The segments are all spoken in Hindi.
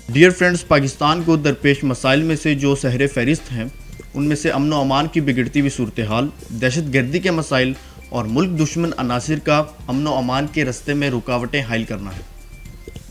डियर फ्रेंड्स, पाकिस्तान को दरपेश मसाइल में से जो सहरे फहरिस्त हैं उनमें से अमन व अमान की बिगड़ती हुई सूरत हाल, दहशत गर्दी के मसाइल और मुल्क दुश्मन अनासिर का अमन व अमान के रस्ते में रुकावटें हाइल करना है।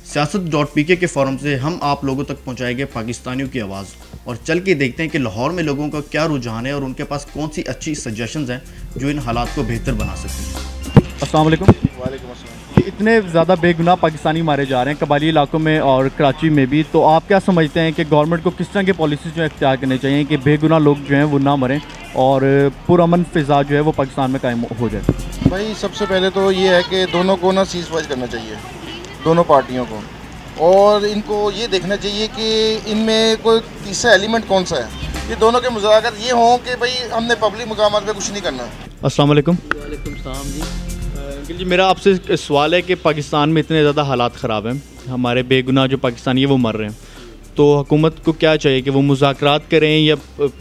सियासत.pk के फोरम से हम आप लोगों तक पहुँचाएंगे पाकिस्तानियों की आवाज़ और चल के देखते हैं कि लाहौर में लोगों का क्या रुझान है और उनके पास कौन सी अच्छी सजेशंस हैं जो इन हालात को बेहतर बना सकती हैं। अस्सलाम वालेकुम। वालेकुम अस्सलाम। इतने ज़्यादा बेगुनाह पाकिस्तानी मारे जा रहे हैं कबायली इलाकों में और कराची में भी, तो आप क्या समझते हैं कि गवर्नमेंट को किस तरह के पॉलिसीज़ जो इख्तियार करने चाहिए कि बेगुनाह लोग जो हैं वो ना मरें और पुरअमन फ़िज़ा जो है वो पाकिस्तान में कायम हो जाए? भाई सबसे पहले तो ये है कि दोनों को ना सीज़ फायर करना चाहिए, दोनों पार्टियों को, और इनको ये देखना चाहिए कि इनमें कोई तीसरा एलिमेंट कौन सा है। ये दोनों के मुज़ाकरात ये हों कि भाई हमने पब्लिक मुकामात पे कुछ नहीं करना। अस्सलाम वालेकुम। वालेकुम सलाम जी। अंकिल जी, मेरा आपसे सवाल है कि पाकिस्तान में इतने ज़्यादा हालात ख़राब हैं, हमारे बेगुनाह जो पाकिस्तानी है वो मर रहे हैं, तो हुकूमत को क्या चाहिए कि वो मुज़ाकरात करें या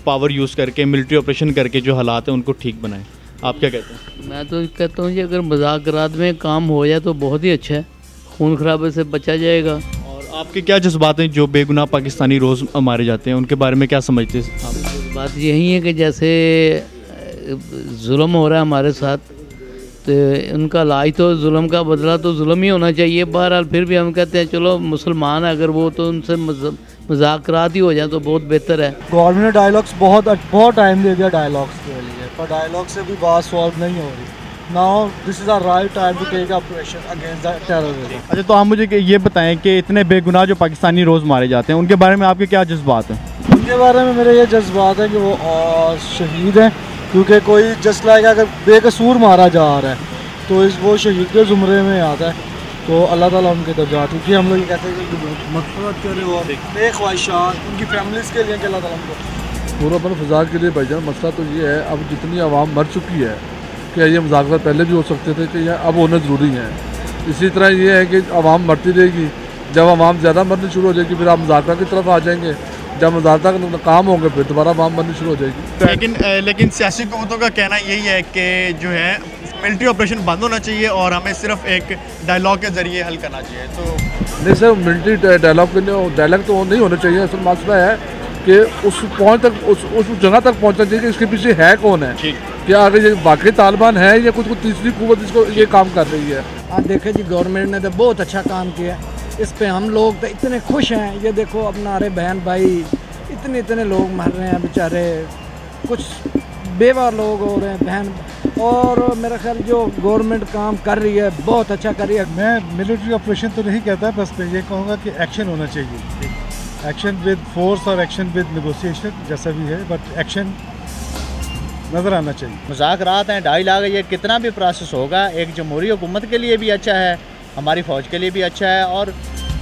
पावर यूज़ करके मिलिट्री ऑपरेशन करके जो हालात हैं उनको ठीक बनाएं? आप क्या कहते हैं? मैं तो कहता हूँ कि अगर मुज़ाकरात में काम हो जाए तो बहुत ही अच्छा है, खून खराबे से बचा जाएगा। और आपके क्या जज्बात हैं जो बेगुनाह पाकिस्तानी रोज़ मारे जाते हैं, उनके बारे में क्या समझते हैं आप? बात यही है कि जैसे जुल्म हो रहा है हमारे साथ, तो उनका इलाज तो जुल्म का बदला तो जुल्म ही होना चाहिए। बहरहाल फिर भी हम कहते हैं चलो मुसलमान है अगर वो, तो उनसे मुज़ाकरात ही हो जाए तो बहुत बेहतर है। गवर्नमेंट ने डायलॉग्स बहुत टाइम दे दिया डायलॉग्स के लिए, पर डायलॉग से भी बात सॉल्व नहीं हो रही। Now this is the right time to take operation against the terrorism. अच्छा, तो आप मुझे ये बताएं कि इतने बेगुनाह जो पाकिस्तानी रोज़ मारे जाते हैं उनके बारे में आपके क्या जज्बात हैं? उनके बारे में मेरे ये जज्बात हैं कि वो शहीद हैं, क्योंकि कोई जस्ट लाइक अगर बेकसूर मारा जा रहा है तो वो शहीद के ज़ुमरे में आता है, तो अल्लाह ताला उनके दर्जात, क्योंकि हम लोग ये कहते हैं कि मग़फ़िरत करे और नेक ख्वाहिशात उनकी फैमिलीज़ के लिए कि अल्लाह ताला उनको पुरअमन फ़िज़ा के लिए भाईजान मसला तो ये है, अब जितनी आवाम मर चुकी है कि ये मुज़ाकरात पहले भी हो सकते थे कि यह अब होना ज़रूरी है। इसी तरह ये है कि आवाम मरती रहेगी, जब आवाम ज़्यादा मरनी शुरू हो जाएगी फिर आप मुज़ाकरात की तरफ आ जाएंगे, जब मुज़ाकरात काम होंगे फिर दोबारा आवाम मरनी शुरू हो जाएगी। लेकिन सियासी हुकूमतों का कहना यही है कि जो है मिलिट्री ऑपरेशन बंद होना चाहिए और हमें सिर्फ एक डायलॉग के ज़रिए हल करना चाहिए। तो नहीं सर, मिलिट्री डायलॉग तो नहीं होना चाहिए। असल मसला है कि उस पॉइंट तक उस जगह तक पहुंचना चाहिए कि इसके पीछे है कौन है, क्या अगर ये वाकई तालिबान है या कुछ तीसरी कुव्वत इसको ये काम कर रही है। आप देखें जी, गवर्नमेंट ने तो बहुत अच्छा काम किया, इस पे हम लोग तो इतने खुश हैं। ये देखो अपना अरे बहन भाई इतने लोग मर रहे हैं बेचारे, कुछ बेवा लोग हो रहे हैं बहन, और मेरा ख्याल जो गवर्नमेंट काम कर रही है बहुत अच्छा कर रही है। मैं मिलिट्री ऑपरेशन तो नहीं कहता, बस मैं ये कहूँगा कि एक्शन होना चाहिए, एक्शन विद फोर्स और एक्शन विद नेगोशिएशन जैसा भी है, बट एक्शन नज़र आना चाहिए। मुज़ाकरात हैं 2.5 लाख, ये कितना भी प्रोसेस होगा एक जमहूरी हुकूमत के लिए भी अच्छा है, हमारी फ़ौज के लिए भी अच्छा है, और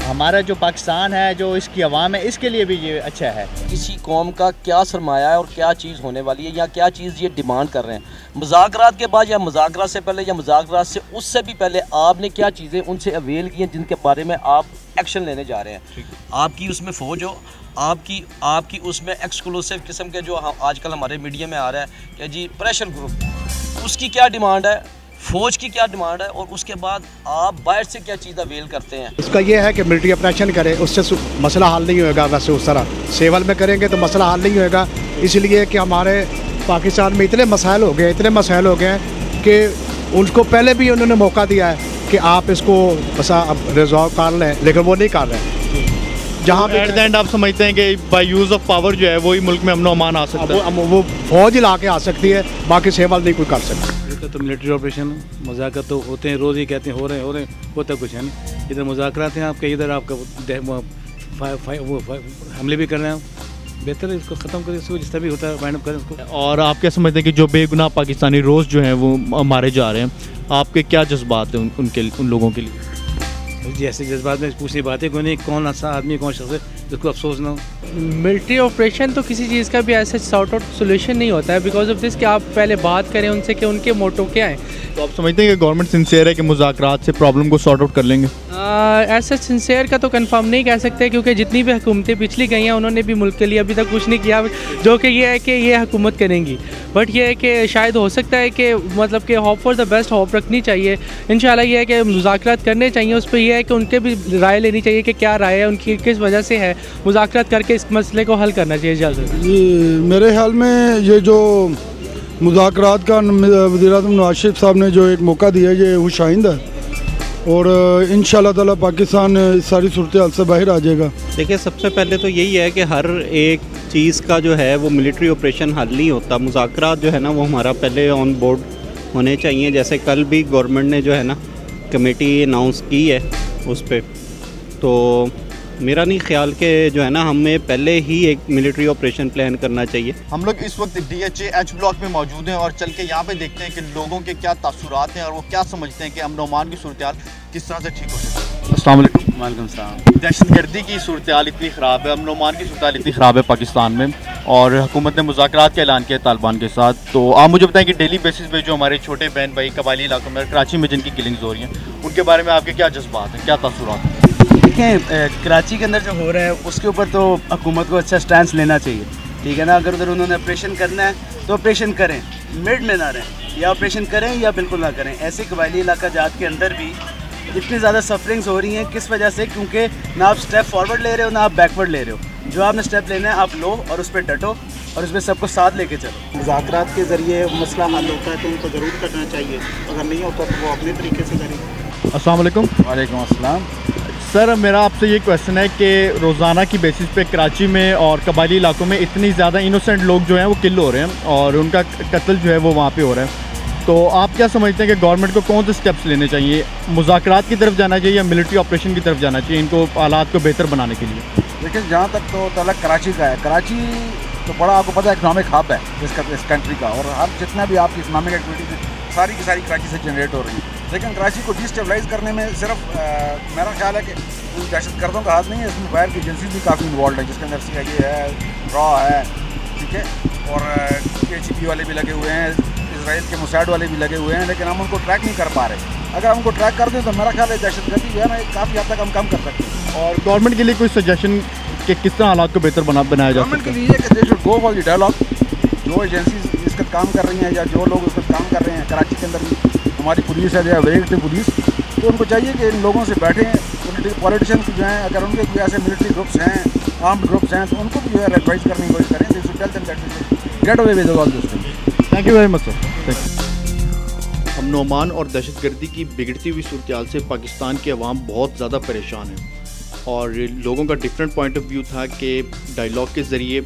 हमारा जो पाकिस्तान है जो इसकी अवाम है इसके लिए भी ये अच्छा है। किसी कौम का क्या सरमाया है और क्या चीज़ होने वाली है या क्या चीज़ ये डिमांड कर रहे हैं मुज़ाकरात के बाद या मुज़ाकरात से पहले या मुज़ाकरात से उससे भी पहले आपने क्या चीज़ें उनसे अवेल की हैं जिनके बारे में आप एक्शन लेने जा रहे हैं। आपकी उसमें फ़ौज हो, आपकी उसमें एक्सक्लूसिव किस्म के जो आजकल हमारे मीडिया में आ रहा है कि जी प्रेशर ग्रुप, उसकी क्या डिमांड है, फ़ौज की क्या डिमांड है, और उसके बाद आप बाहर से क्या चीज़ अवेल करते हैं। उसका ये है कि मिलिट्री ऑपरेशन करें, उससे मसला हल नहीं होएगा। वैसे उस तरह सेवल में करेंगे तो मसला हल नहीं होएगा, इसलिए कि हमारे पाकिस्तान में इतने मसाइल हो गए हैं कि उनको पहले भी उन्होंने मौका दिया है कि आप इसको अब रिजॉल्व कर लें, लेकिन वो नहीं कर रहे। जहाँ एट द एंड आप समझते हैं कि बाय यूज़ ऑफ पावर जो है वही मुल्क में अमन अमान आ सकता है, वो फौज ही ला के आ सकती है, बाकी सेवल नहीं कोई कर सकता। तो मिलिट्री ऑपरेशन मुज़ाकरात तो होते हैं, रोज़ ही कहते हैं हो रहे हैं, होता कुछ है नहीं। इधर मुज़ाकरात हैं आपके, इधर आपका हमले भी कर रहे हैं। बेहतर है इसको ख़त्म करें, इसको जिस तरह भी होता है वाइंड अप करें इसको। और आप क्या समझते हैं कि जो बेगुनाह पाकिस्तानी रोज़ जो हैं वो मारे जा रहे हैं, आपके क्या जज्बात हैं उन लोगों के लिए? जैसे जज्बात में पूछने बातें कोई नहीं, कौन सा आदमी कौन शख्स इसको अफसोस ना हो। मिलिट्री ऑपरेशन तो किसी चीज़ का भी ऐसा सॉर्ट आउट सोल्यूशन नहीं होता है, बिकॉज ऑफ दिस कि आप पहले बात करें उनसे कि उनके मोटो क्या है। तो आप समझते हैं कि गवर्नमेंट सिंसियर है कि मुज़ाकरात से प्रॉब्लम को सॉर्ट आउट कर लेंगे? ऐसा सिंसियर का तो कंफर्म नहीं कह सकते, क्योंकि जितनी भी हुकूमतें पिछली गई हैं उन्होंने भी मुल्क के लिए अभी तक कुछ नहीं किया, जो कि ये है कि ये हुकूमत करेंगी। बट ये है कि शायद हो सकता है कि मतलब कि hope for the best, hope रखनी चाहिए। इंशाल्लाह ये है कि मुज़ाकरात करने चाहिए, उस पर यह है कि उनके भी राय लेनी चाहिए कि क्या राय है उनकी, किस वजह से है। मुज़ाकरात करके इस मसले को हल करना चाहिए जल्द से। मेरे ख्याल में ये जो मुज़ाकरात का वज़ीर-ए-आज़म नवाज़ शरीफ साहब ने जो एक मौका दिया है, ये खुशाइंद है और इंशाअल्लाह ताला पाकिस्तान इस सारी सूरत हाल से बाहर आ जाएगा। देखिए, सबसे पहले तो यही है कि हर एक चीज़ का जो है वो मिलिट्री ऑपरेशन हल नहीं होता। मुज़ाकरात जो है ना वो हमारा पहले ऑन बोर्ड होने चाहिए। जैसे कल भी गवर्नमेंट ने जो है ना कमेटी अनाउंस की है उस पर, तो मेरा नहीं ख्याल के जो है ना हमें पहले ही एक मिलिट्री ऑपरेशन प्लान करना चाहिए। हम लोग इस वक्त DHA H ब्लॉक में मौजूद हैं और चल के यहाँ पे देखते हैं कि लोगों के क्या तासुरात हैं और वो क्या समझते हैं कि अमन अमान की सूरत हाल किस तरह से ठीक हो सकती है। अस्सलाम वालेकुम। वालेकुम सलाम। दहशतगर्दी की सूरत हाल इतनी ख़राब है, अमन अमान की सूरत हाल इतनी ख़राब है पाकिस्तान में, और हुकूमत ने मुज़ाकरात का ऐलान किया तालिबान के साथ। तो आप मुझे बताएं कि डेली बेसिस पे जो हमारे छोटे बहन भाई कबायली इलाकों में कराची में जिनकी किलिंग्स हो रही हैं, उनके बारे में आपके क्या जज्बात हैं, क्या तासुरात हैं? देखें, कराची के अंदर जो हो रहा है उसके ऊपर तो हुकूमत को अच्छा स्टैंड लेना चाहिए, ठीक है ना। अगर उधर उन्होंने ऑपरेशन करना है तो ऑपरेशन करें, मिड में ना रहें, या ऑपरेशन करें या बिल्कुल ना करें। ऐसे कबायली इलाका जात के अंदर भी इतनी ज़्यादा सफरिंग्स हो रही हैं, किस वजह से? क्योंकि ना आप स्टेप फॉरवर्ड ले रहे हो ना आप बैकवर्ड ले रहे हो। जो आपने स्टेप लेना है आप लो और उस पर डटो और उसमें सबको साथ लेके चलो। मुज़ाकरात के ज़रिए मसला हल होता है तो उनको ज़रूर करना चाहिए, अगर नहीं होता तो वो अपने तरीके से करें। अस्सलाम वालेकुम। वालेकुम अस्सलाम। सर, मेरा आपसे ये क्वेश्चन है कि रोज़ाना की बेसिस पे कराची में और कबायली इलाकों में इतनी ज़्यादा इनोसेंट लोग जो हैं वो किल हो रहे हैं और उनका कत्ल जो है वो वहाँ पे हो रहा है। तो आप क्या समझते हैं कि गवर्नमेंट को कौन से स्टेप्स लेने चाहिए? मुज़ाकरात की तरफ जाना चाहिए या मिलिट्री ऑपरेशन की तरफ जाना चाहिए इनको हालात को बेहतर बनाने के लिए? देखिए, जहाँ तक तो तलक कराची का है, कराची तो बड़ा आपको पता है इकनॉमिक हब है इस कंट्री का, और हर जितना भी आपकी इकनॉमिक एक्टिविटीज सारी की सारी कराची से जनरेट हो रही है। लेकिन कराची को डिस्टेबलाइज करने में सिर्फ मेरा ख्याल है कि दहशतगर्दों का हाथ नहीं है, इसमें बाहर की एजेंसीज भी काफ़ी इन्वॉल्व है, जिसके अंदर CIA है, रॉ है, ठीक है, और KGB वाले भी लगे हुए हैं, इसराइल के मोसाद वाले भी लगे हुए हैं, लेकिन हम उनको ट्रैक नहीं कर पा रहे। अगर हम उनको ट्रैक कर दें तो मेरा ख्याल है दहशतगर्दी जो है ना काफ़ी हद तक हम कम कर सकते हैं। और गवर्नमेंट के लिए कोई सजेशन कि किस तरह हालात को बेहतर बनाया जा सकता है? गवर्नमेंट के लिए कि they should go for the dialogue. जो एजेंसीज इस पर काम कर रही हैं या जो लोग उस पर काम कर रहे हैं, कराची के अंदर भी हमारी पुलिस है या वेरिएटिव पुलिस, तो उनको चाहिए कि इन लोगों से बैठें। पॉलिटिशियंस जो हैं, अगर उनके कोई ऐसे मिलिट्री ग्रुप्स हैं, आर्म्ड ग्रुप्स हैं, तो उनको भी जो है एडवाइस करने की कोशिश करें। They should tell them that get away with all this things. Thank you very much sir. अमन अमान और दहशतगर्दी की बिगड़ती हुई सूरत हाल से पाकिस्तान की अवाम बहुत ज़्यादा परेशान है, और लोगों का डिफरेंट पॉइंट ऑफ व्यू था कि डायलॉग के ज़रिए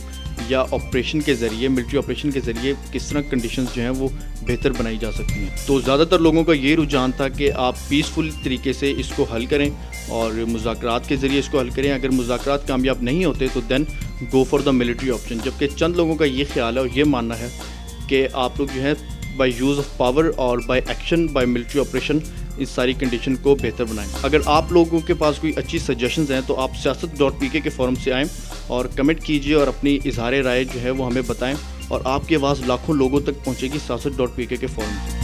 या ऑपरेशन के ज़रिए, मिलिट्री ऑपरेशन के ज़रिए किस तरह कंडीशंस जो हैं वो बेहतर बनाई जा सकती हैं। तो ज़्यादातर लोगों का ये रुझान था कि आप पीसफुल तरीके से इसको हल करें और मुज़ाकरात के ज़रिए इसको हल करें। अगर मुज़ाकरात कामयाब नहीं होते तो then go for the military option. जबकि चंद लोगों का ये ख्याल है और ये मानना है कि आप लोग जो है बाय यूज़ ऑफ पावर और by action by military operation इस सारी कंडीशन को बेहतर बनाएं। अगर आप लोगों के पास कोई अच्छी सजेशंस हैं तो आप siyaasat.pk के फोरम से आएँ और कमेंट कीजिए और अपनी इजहार राय जो है वो हमें बताएं, और आपकी आवाज़ लाखों लोगों तक पहुंचेगी siyaasat.pk के फोरम से।